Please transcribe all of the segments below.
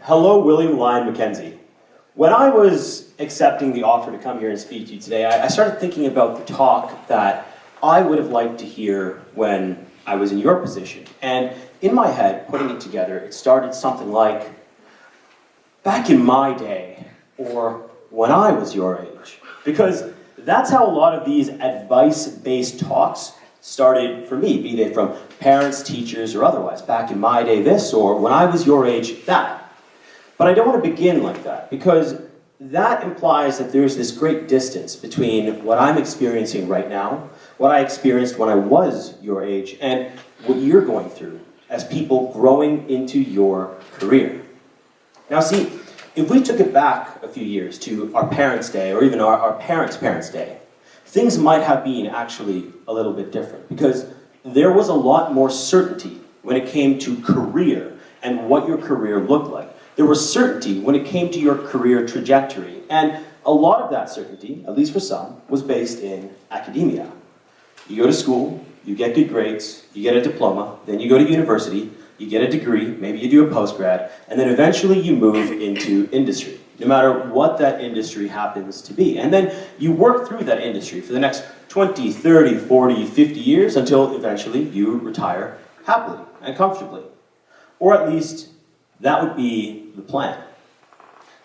Hello, William Lyon Mackenzie. When I was accepting the offer to come here and speak to you today, I started thinking about the talk that I would have liked to hear when I was in your position. And in my head, putting it together, it started something like, back in my day, or when I was your age. Because that's how a lot of these advice-based talks started for me, be they from parents, teachers, or otherwise. Back in my day, this, or when I was your age, that. But I don't want to begin like that, because that implies that there's this great distance between what I'm experiencing right now, what I experienced when I was your age, and what you're going through as people growing into your career. Now see, if we took it back a few years to our parents' day, or even our parents' day, things might have been actually a little bit different, because there was a lot more certainty when it came to career and what your career looked like. There was certainty when it came to your career trajectory, and a lot of that certainty, at least for some, was based in academia. You go to school, you get good grades, you get a diploma, then you go to university, you get a degree, maybe you do a postgrad, and then eventually you move into industry, no matter what that industry happens to be. And then you work through that industry for the next 20, 30, 40, 50 years until eventually you retire happily and comfortably. Or at least that would be the plan.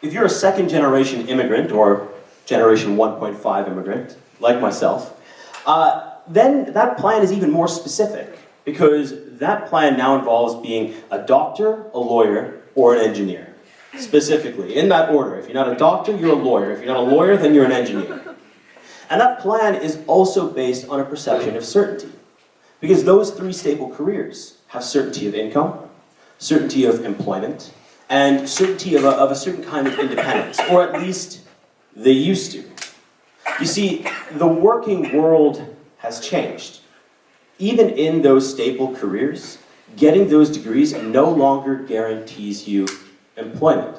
If you're a second-generation immigrant, or generation 1.5 immigrant, like myself, then that plan is even more specific, because that plan now involves being a doctor, a lawyer, or an engineer. Specifically, in that order. If you're not a doctor, you're a lawyer. If you're not a lawyer, then you're an engineer. And that plan is also based on a perception of certainty, because those three staple careers have certainty of income, certainty of employment, and certainty of a certain kind of independence, or at least they used to. You see, the working world has changed. Even in those staple careers, getting those degrees no longer guarantees you employment.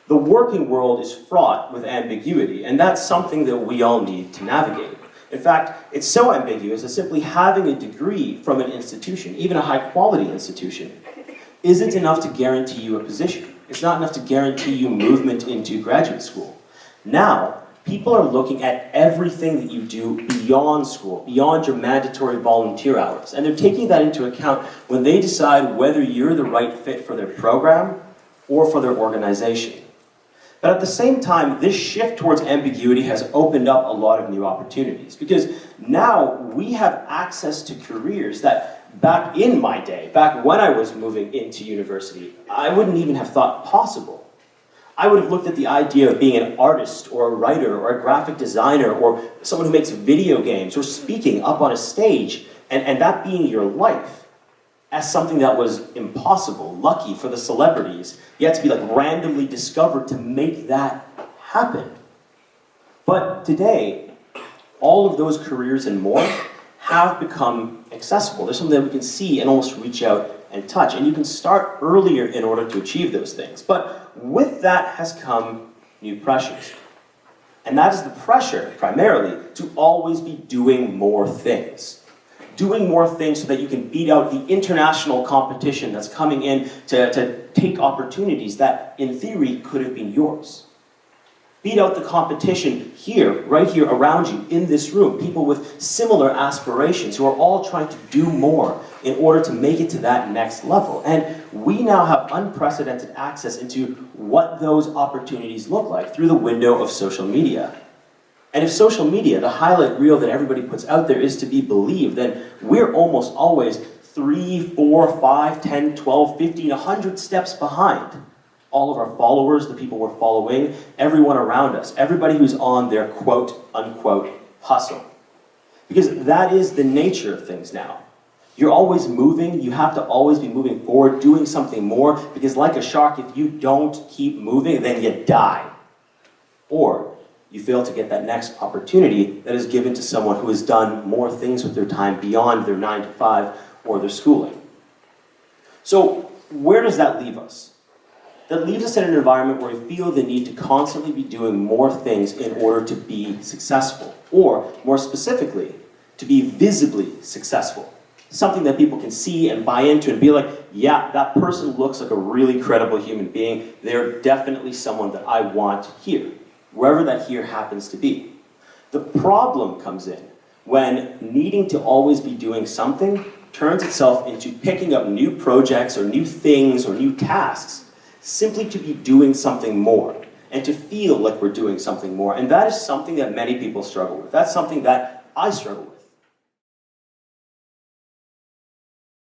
The working world is fraught with ambiguity, and that's something that we all need to navigate. In fact, it's so ambiguous that simply having a degree from an institution, even a high-quality institution, isn't enough to guarantee you a position. It's not enough to guarantee you movement into graduate school. Now, people are looking at everything that you do beyond school, beyond your mandatory volunteer hours, and they're taking that into account when they decide whether you're the right fit for their program or for their organization. But at the same time, this shift towards ambiguity has opened up a lot of new opportunities, because now we have access to careers that back in my day, back when I was moving into university, I wouldn't even have thought possible. I would have looked at the idea of being an artist or a writer or a graphic designer or someone who makes video games or speaking up on a stage, and that being your life, as something that was impossible, lucky for the celebrities. You had to be like randomly discovered to make that happen. But today, all of those careers and more have become accessible. There's something that we can see and almost reach out and touch. And you can start earlier in order to achieve those things. But with that has come new pressures. And that is the pressure, primarily, to always be doing more things. Doing more things so that you can beat out the international competition that's coming in to take opportunities that, in theory, could have been yours. Beat out the competition here, right here around you, in this room. People with similar aspirations who are all trying to do more in order to make it to that next level. And we now have unprecedented access into what those opportunities look like through the window of social media. And if social media, the highlight reel that everybody puts out there, is to be believed, then we're almost always 3, 4, 5, 10, 12, 15, 100 steps behind all of our followers, the people we're following, everyone around us, everybody who's on their quote-unquote hustle. Because that is the nature of things now. You're always moving, you have to always be moving forward, doing something more, because like a shark, if you don't keep moving, then you die. Or you fail to get that next opportunity that is given to someone who has done more things with their time beyond their 9 to 5 or their schooling. So where does that leave us? That leaves us in an environment where we feel the need to constantly be doing more things in order to be successful, or more specifically, to be visibly successful. something that people can see and buy into and be like, yeah, that person looks like a really credible human being. They're definitely someone that I want here, wherever that here happens to be. The problem comes in when needing to always be doing something turns itself into picking up new projects or new things or new tasks simply to be doing something more and to feel like we're doing something more. And that is something that many people struggle with. That's something that I struggle with.